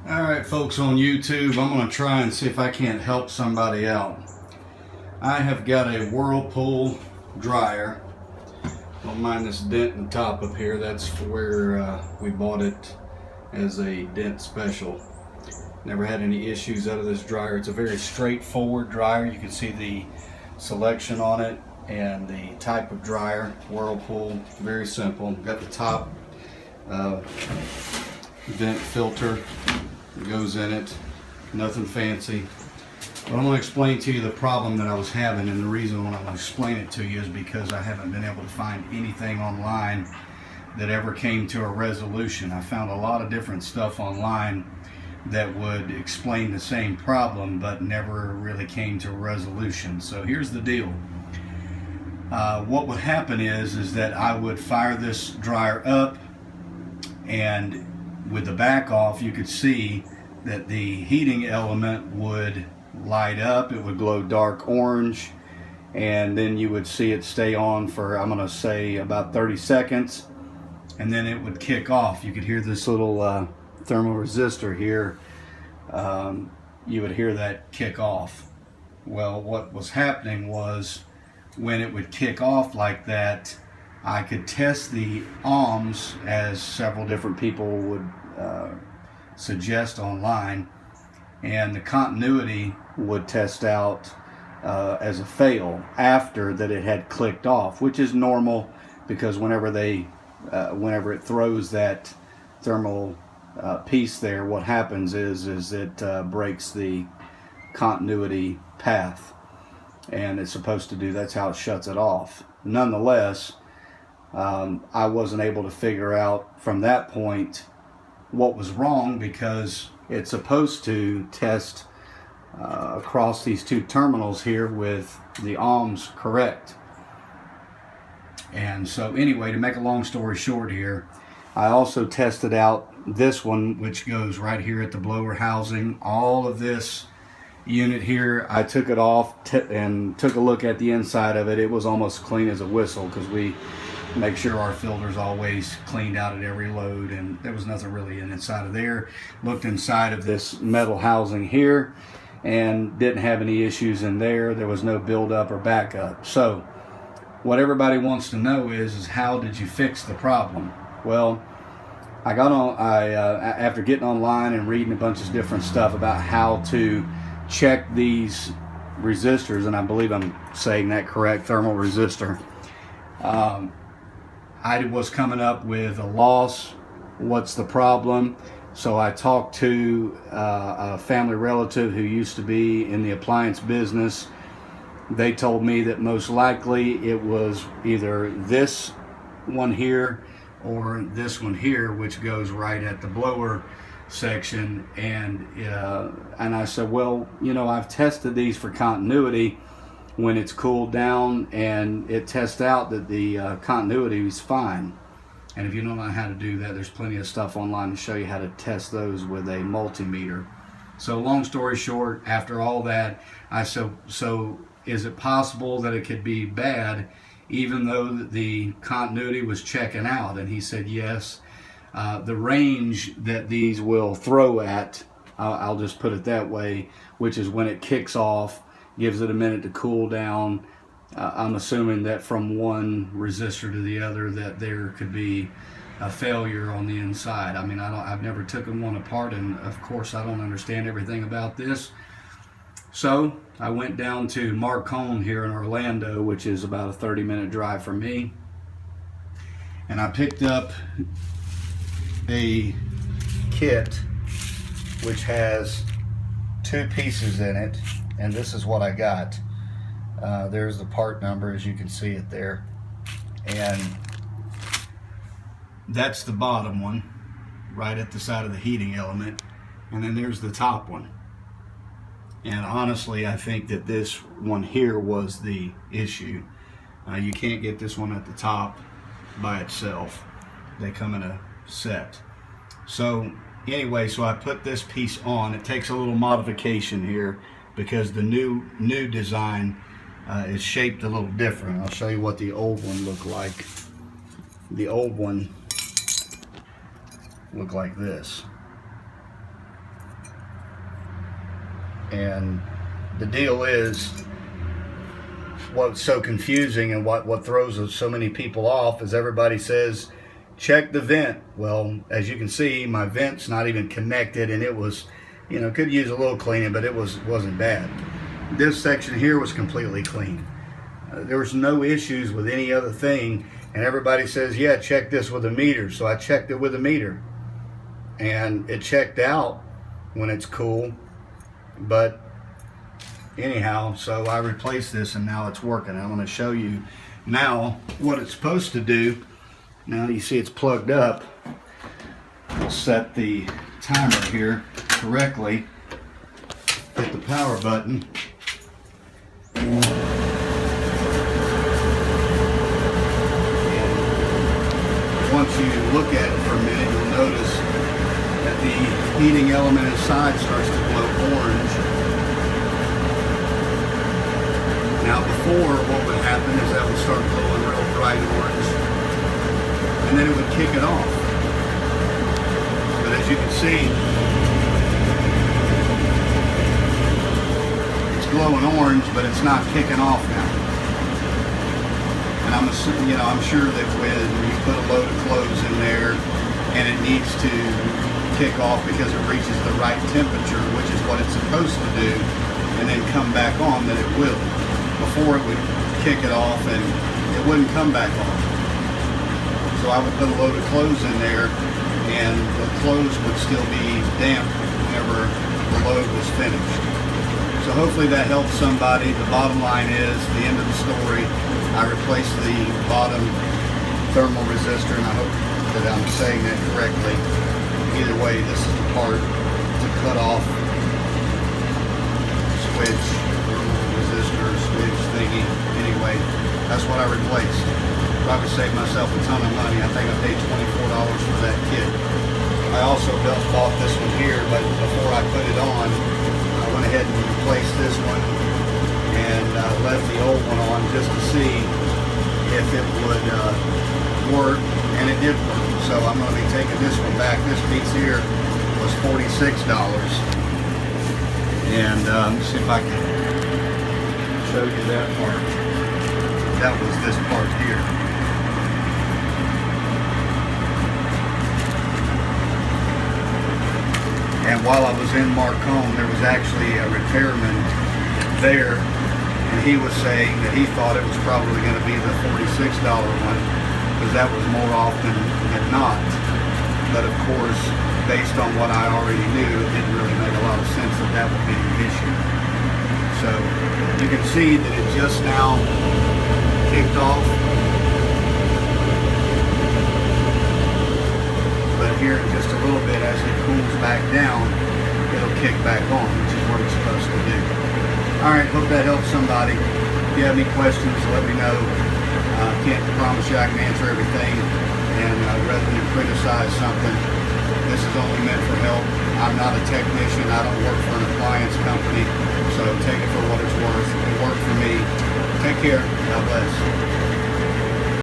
Alright folks on YouTube, I'm going to try and see if I can't help somebody out. I have got a Whirlpool dryer. Don't mind this dent in the top up here. That's where we bought it as a dent special. Never had any issues out of this dryer. It's a very straightforward dryer. You can see the selection on it and the type of dryer. Whirlpool, very simple. Got the top vent filter that goes in it. Nothing fancy. But I'm going to explain to you the problem that I was having, and the reason when I'm going to explain it to you is because I haven't been able to find anything online that ever came to a resolution. I found a lot of different stuff online that would explain the same problem, but never really came to a resolution. So here's the deal. What would happen is that I would fire this dryer up, and with the back off, you could see that the heating element would light up. It would glow dark orange, and then you would see it stay on for, I'm gonna say, about 30 seconds, and then it would kick off. You could hear this little thermal resistor here. You would hear that kick off. Well, what was happening was when it would kick off like that, I could test the ohms, as several different people would suggest online, and the continuity would test out as a fail after that it had clicked off, which is normal because whenever it throws that thermal piece there, what happens is it breaks the continuity path, and it's supposed to do, that's how it shuts it off. Nonetheless, I wasn't able to figure out from that point what was wrong, because it's supposed to test across these two terminals here with the ohms correct. And so anyway, to make a long story short here, I also tested out this one, which goes right here at the blower housing. All of this unit here, I took it off and took a look at the inside of it. It was almost clean as a whistle, because we make sure our filter's always cleaned out at every load, and there was nothing really inside of there. Looked inside of this metal housing here and didn't have any issues in there. There was no buildup or backup. So what everybody wants to know is how did you fix the problem? Well, I got on, after getting online and reading a bunch of different stuff about how to check these resistors, and I believe I'm saying that correct, thermal resistor, I was coming up with a loss. What's the problem? So I talked to a family relative who used to be in the appliance business. They told me that most likely it was either this one here or this one here, which goes right at the blower section. And I said, well, you know, I've tested these for continuity when it's cooled down, and it tests out that the continuity is fine. And if you don't know how to do that, there's plenty of stuff online to show you how to test those with a multimeter. So long story short, after all that, I said, so is it possible that it could be bad even though the continuity was checking out? And he said yes. The range that these will throw at, I'll just put it that way, which is when it kicks off, gives it a minute to cool down. I'm assuming that from one resistor to the other that there could be a failure on the inside. I mean, I've never taken one apart, and of course I don't understand everything about this. So I went down to Marcone here in Orlando, which is about a 30-minute drive from me, and I picked up a kit which has two pieces in it, and this is what I got. There's the part number, as you can see it there, and that's the bottom one right at the side of the heating element, and then there's the top one. And honestly, I think that this one here was the issue. You can't get this one at the top by itself. They come in a set. So anyway, so I put this piece on. It takes a little modification here because the new design is shaped a little different. I'll show you what the old one looked like. The old one looked like this. And the deal is, what's so confusing and what throws so many people off is everybody says, check the vent. Well, as you can see, my vent's not even connected, and it was, you know, could use a little cleaning, but it wasn't bad. This section here was completely clean. There was no issues with any other thing, and everybody says, yeah, check this with a meter. So I checked it with a meter, and it checked out when it's cool. But anyhow, so I replaced this, and now it's working. I'm going to show you now what it's supposed to do. Now you see it's plugged up. I'll set the timer here correctly. Hit the power button. And once you look at it for a minute, you'll notice that the heating element inside starts to glow orange. Now before, what would happen is that would start glowing real bright orange, and then it would kick it off. But as you can see, it's glowing orange, but it's not kicking off now. And I'm sure that when you put a load of clothes in there and it needs to kick off because it reaches the right temperature, which is what it's supposed to do, and then come back on, that it will. Before, it would kick it off and it wouldn't come back on. So I would put a load of clothes in there, and the clothes would still be damp whenever the load was finished. So hopefully that helps somebody. The bottom line is, the end of the story, I replaced the bottom thermal resistor, and I hope that I'm saying that correctly. Either way, this is the part to cut off switch, thermal resistor, switch thingy. Anyway, that's what I replaced. Probably saved myself a ton of money. I think I paid $24 for that kit. I also bought this one here, but before I put it on, I went ahead and replaced this one and left the old one on just to see if it would work, and it did work. So I'm going to be taking this one back. This piece here was $46. And let's see if I can show you that part. That was this part here. And while I was in Marcone, there was actually a repairman there, and he was saying that he thought it was probably going to be the $46 one, because that was more often than not. But of course, based on what I already knew, it didn't really make a lot of sense that that would be the issue. So you can see that it just now kicked off. But here in just a little bit, as it cools back down, it'll kick back on, which is what it's supposed to do. Alright, hope that helps somebody. If you have any questions, let me know. Can't promise you I can answer everything, and rather than criticize something, this is only meant for help. I'm not a technician. I don't work for an appliance company, so take it for what it's worth. It worked for me. Take care. God bless.